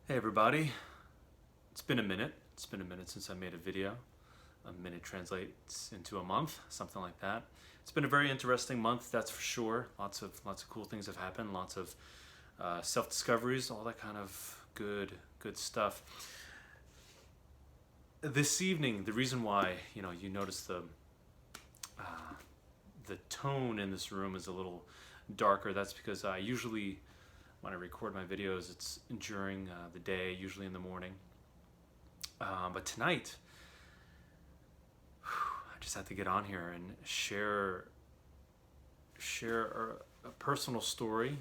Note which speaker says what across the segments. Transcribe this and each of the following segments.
Speaker 1: Hey everybody, it's been a minute. It's been a minute since I made a video. A minute translates into a month, something like that. It's been a very interesting month, that's for sure. Lots of cool things have happened. Lots of self-discoveries, all that kind of good stuff. This evening, the reason why you notice the tone in this room is a little darker. That's because I usually when I record my videos, it's during the day, usually in the morning. But tonight, I just had to get on here and share a personal story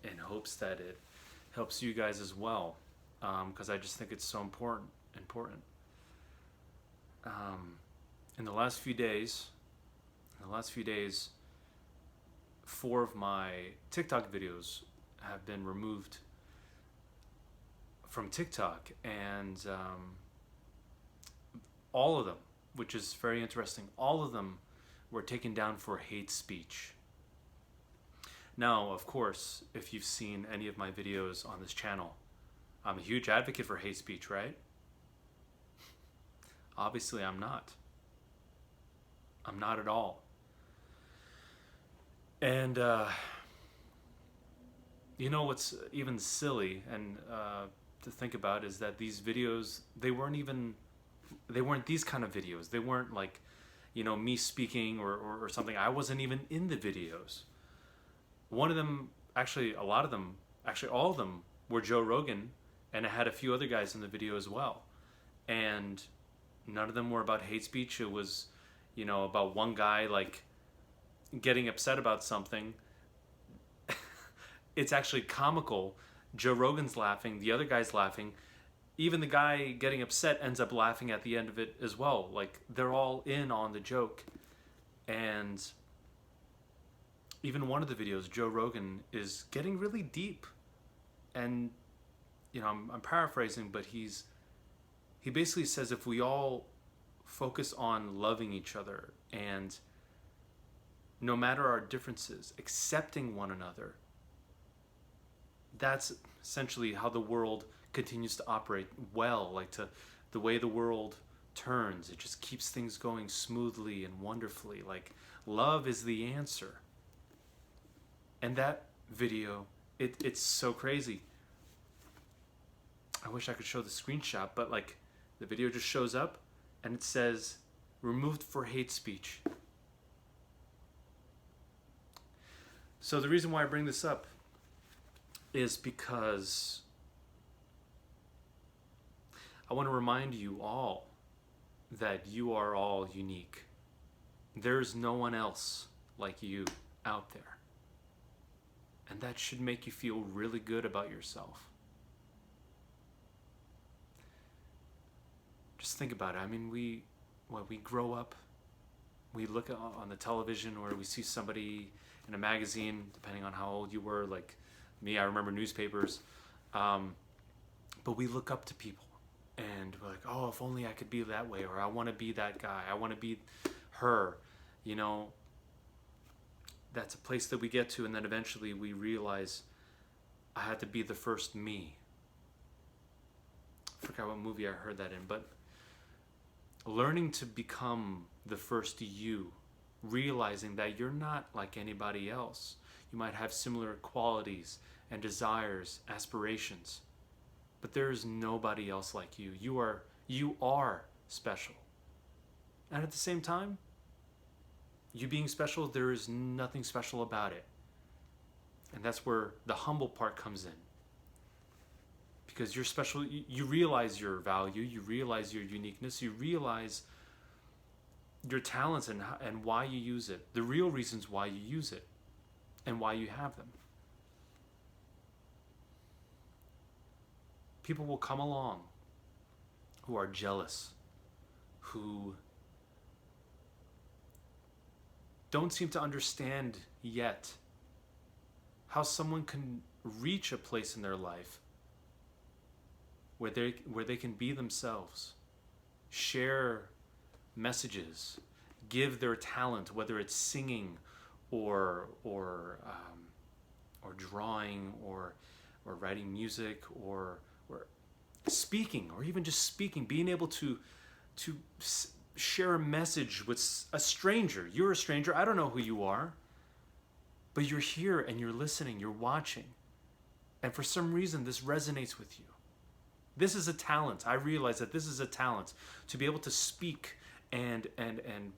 Speaker 1: in hopes that it helps you guys as well, because I just think it's so important. Um, in the last few days, four of my TikTok videos have been removed from TikTok, and all of them, which is very interesting, all of them were taken down for hate speech. Now, of course, if you've seen any of my videos on this channel, I'm a huge advocate for hate speech, right? Obviously, I'm not. I'm not at all. And you know what's even silly and to think about is that these videos, they weren't these kind of videos. They weren't like, me speaking or something. I wasn't even in the videos. One of them, actually, a lot of them, actually all of them were Joe Rogan, and it had a few other guys in the video as well. And none of them were about hate speech. It was, about one guy like getting upset about something. It's actually comical. Joe Rogan's laughing, the other guy's laughing. Even the guy getting upset ends up laughing at the end of it as well. Like, they're all in on the joke. And even one of the videos, Joe Rogan is getting really deep. And, I'm paraphrasing, but he basically says if we all focus on loving each other and no matter our differences, accepting one another, that's essentially how the world continues to operate well. Like, the way the world turns, it just keeps things going smoothly and wonderfully. Like, love is the answer. And that video, it's so crazy. I wish I could show the screenshot, but like, the video just shows up and it says removed for hate speech. So the reason why I bring this up is because I want to remind you all that you are all unique. There's no one else like you out there. And that should make you feel really good about yourself. Just think about it. I mean, we grow up, we look on the television or we see somebody in a magazine, depending on how old you were, like me, I remember newspapers. But we look up to people and we're like, oh, if only I could be that way, or I want to be that guy, I want to be her. That's a place that we get to, and then eventually we realize I had to be the first me. I forgot what movie I heard that in, but learning to become the first you, realizing that you're not like anybody else. You might have similar qualities and desires, aspirations, but there is nobody else like you. You are special. And at the same time, you being special, there is nothing special about it. And that's where the humble part comes in. Because you're special, you realize your value, you realize your uniqueness, you realize your talents and why you use it, the real reasons why you use it, and why you have them. People will come along who are jealous, who don't seem to understand yet how someone can reach a place in their life where they can be themselves, share messages, give their talent, whether it's singing or drawing or or writing music, or speaking, or even just speaking, being able to share a message with a stranger. You're a stranger. I don't know who you are, but you're here and you're listening, you're watching. And for some reason, this resonates with you. This is a talent. I realize that this is a talent, to be able to speak and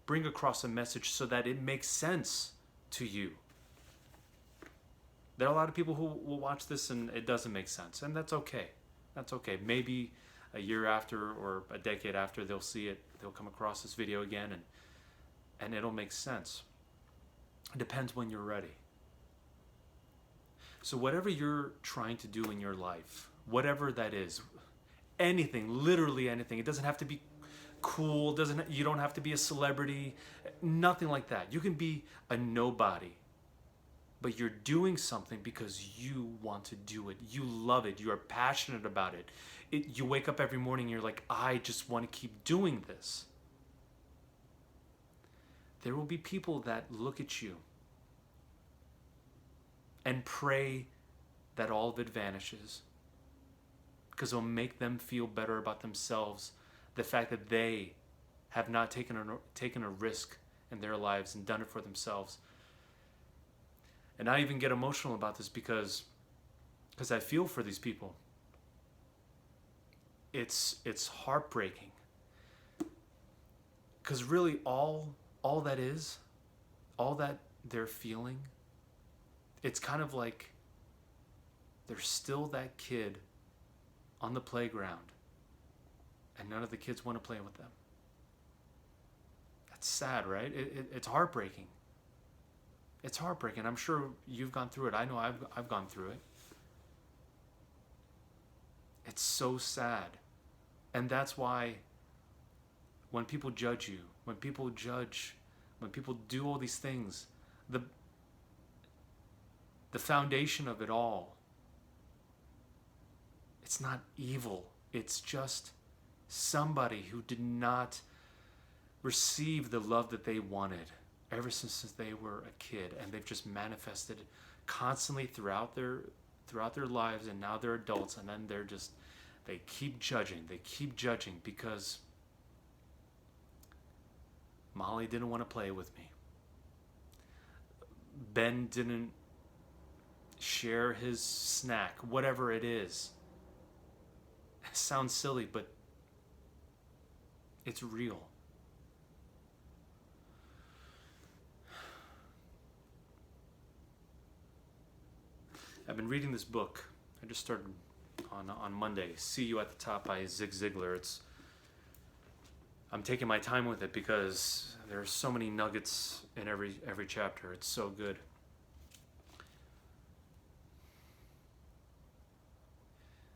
Speaker 1: bring across a message so that it makes sense to you. There are a lot of people who will watch this and it doesn't make sense, and that's okay. That's okay. Maybe a year after or a decade after, they'll see it, they'll come across this video again, and it'll make sense. It depends when you're ready. So whatever you're trying to do in your life, whatever that is, anything, literally anything, it doesn't have to be cool, you don't have to be a celebrity, nothing like that. You can be a nobody, but you're doing something because you want to do it. You love it. You are passionate about it. You wake up every morning and you're like, I just want to keep doing this. There will be people that look at you and pray that all of it vanishes, because it'll make them feel better about themselves, the fact that they have not taken a risk in their lives and done it for themselves. And I even get emotional about this because I feel for these people. It's heartbreaking, because really all that they're feeling, it's kind of like they're still that kid on the playground and none of the kids want to play with them. That's sad, right? It's heartbreaking. It's heartbreaking. I'm sure you've gone through it. I know I've gone through it. It's so sad. And that's why when people judge you, when people do all these things, the foundation of it all, it's not evil. It's just somebody who did not receive the love that they wanted ever since they were a kid, and they've just manifested constantly throughout their lives, and now they're adults, and then they keep judging because Molly didn't want to play with me. Ben didn't share his snack, whatever it is. It sounds silly, but it's real. I've been reading this book. I just started on Monday. See You at the Top by Zig Ziglar. I'm taking my time with it because there are so many nuggets in every chapter. It's so good.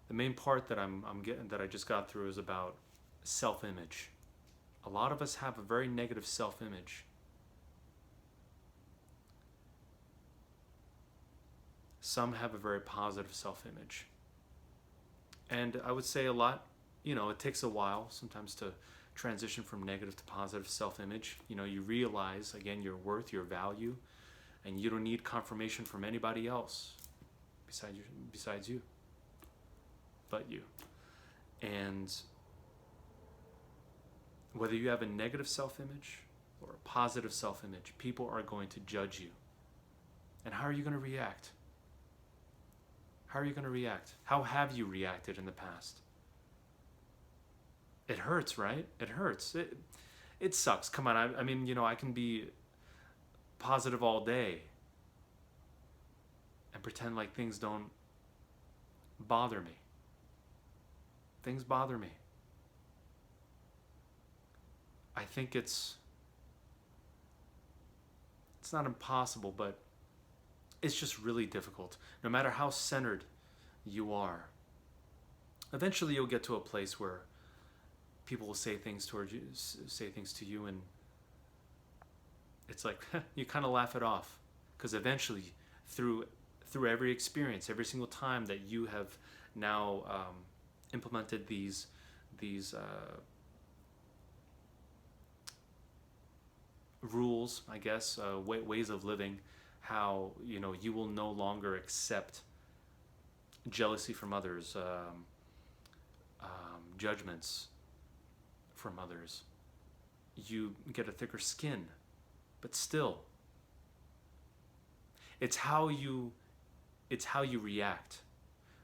Speaker 1: The main part that I just got through is about self-image. A lot of us have a very negative self-image. Some have a very positive self-image. And I would say a lot, it takes a while sometimes to transition from negative to positive self-image. You realize, again, your worth, your value, and you don't need confirmation from anybody else besides you, but you. And whether you have a negative self-image or a positive self-image, people are going to judge you. And how are you going to react? How are you going to react? How have you reacted in the past? It hurts, right? It hurts. It sucks. Come on. I mean, I can be positive all day and pretend like things don't bother me. Things bother me. I think it's not impossible, but it's just really difficult. No matter how centered you are, eventually you'll get to a place where people will say things to you, and it's like you kind of laugh it off, because eventually, through every experience, every single time that you have now implemented these rules, I guess, ways of living, how you will no longer accept jealousy from others, judgments from others, you get a thicker skin. But still, it's how you react.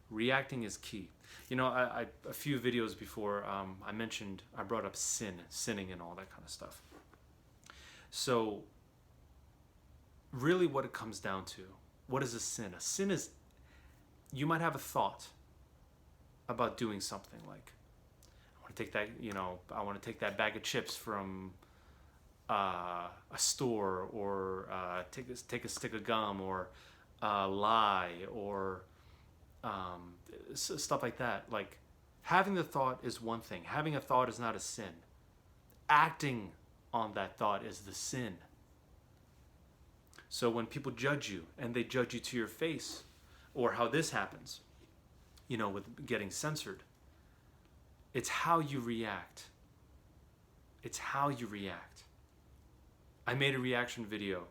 Speaker 1: Reacting is key. You know, a few videos before, I brought up sinning and all that kind of stuff. So really what it comes down to, what is a sin? A sin is, you might have a thought about doing something like, I want to take that bag of chips from a store, or take a stick of gum, or lie, or stuff like that. Like, having the thought is one thing. Having a thought is not a sin. Acting on that thought is the sin. So when people judge you, and they judge you to your face, or how this happens, with getting censored, it's how you react. It's how you react. I made a reaction video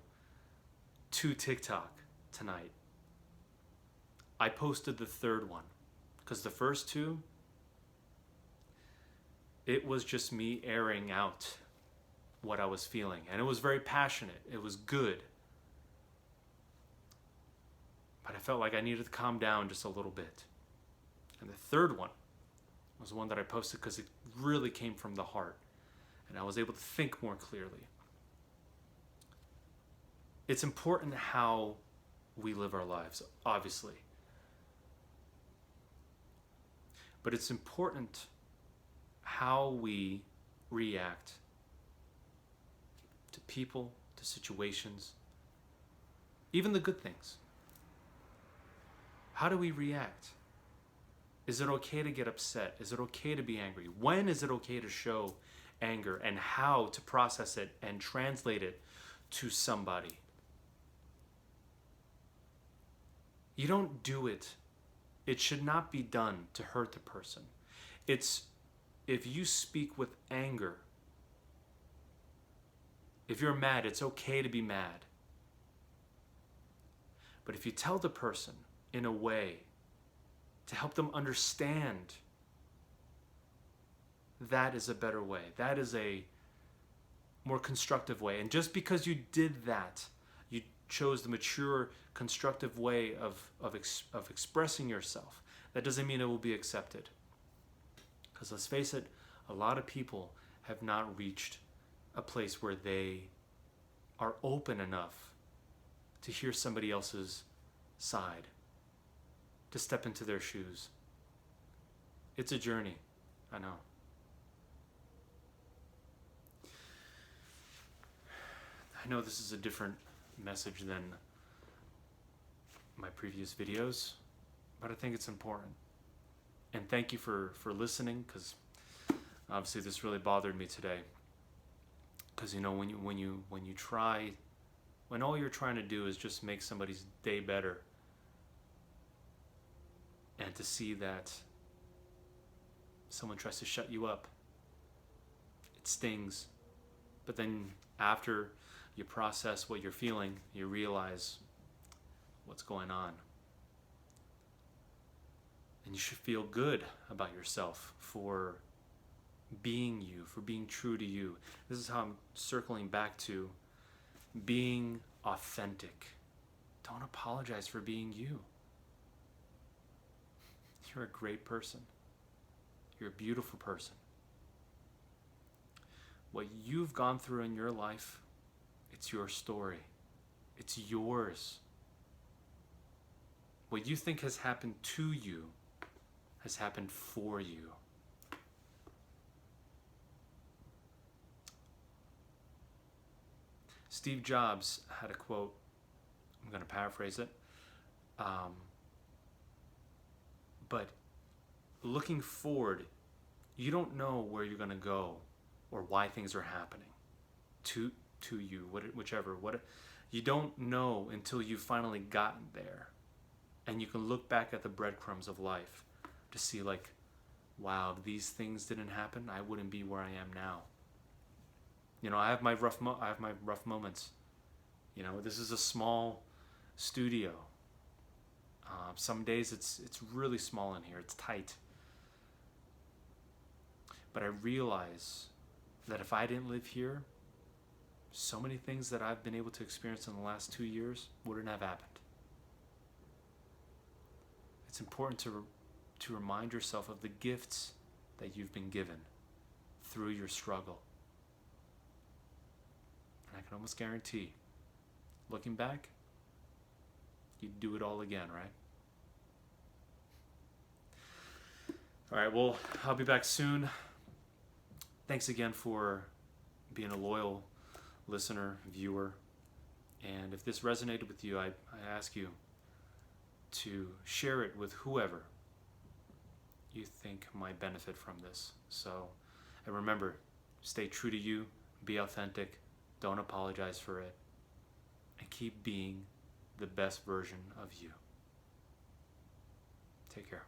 Speaker 1: to TikTok tonight. I posted the third one, because the first two, it was just me airing out what I was feeling. And it was very passionate. It was good. But I felt like I needed to calm down just a little bit. And the third one was one that I posted because it really came from the heart. And I was able to think more clearly. It's important how we live our lives, obviously. But it's important how we react to people, to situations, even the good things. How do we react? Is it okay to get upset? Is it okay to be angry? When is it okay to show anger, and how to process it and translate it to somebody? You don't do it. It should not be done to hurt the person. It's, if you speak with anger, if you're mad, it's okay to be mad. But if you tell the person in a way to help them understand, that is a better way. That is a more constructive way. And just because you did that, you chose the mature, constructive way of expressing yourself, that doesn't mean it will be accepted. Because let's face it, a lot of people have not reached a place where they are open enough to hear somebody else's side, to step into their shoes. It's a journey, I know. I know this is a different message than my previous videos, but I think it's important. And thank you for listening, because obviously this really bothered me today. Because when all you're trying to do is just make somebody's day better, and to see that someone tries to shut you up, it stings. But then after you process what you're feeling, you realize what's going on. And you should feel good about yourself for being you, for being true to you. This is how I'm circling back to being authentic. Don't apologize for being you. You're a great person. You're a beautiful person. What you've gone through in your life, it's your story. It's yours. What you think has happened to you has happened for you. Steve Jobs had a quote. I'm going to paraphrase it. But looking forward, you don't know where you're going to go or why things are happening to you, whichever. You don't know until you've finally gotten there. And you can look back at the breadcrumbs of life to see, like, wow, if these things didn't happen, I wouldn't be where I am now. I have my rough moments. This is a small studio. Some days it's really small in here. It's tight. But I realize that if I didn't live here, so many things that I've been able to experience in the last 2 years wouldn't have happened. It's important to remind yourself of the gifts that you've been given through your struggle. And I can almost guarantee, looking back, you'd do it all again, right? All right, well, I'll be back soon. Thanks again for being a loyal listener, viewer. And if this resonated with you, I ask you to share it with whoever you think might benefit from this. So, and remember, stay true to you, be authentic, don't apologize for it, and keep being the best version of you. Take care.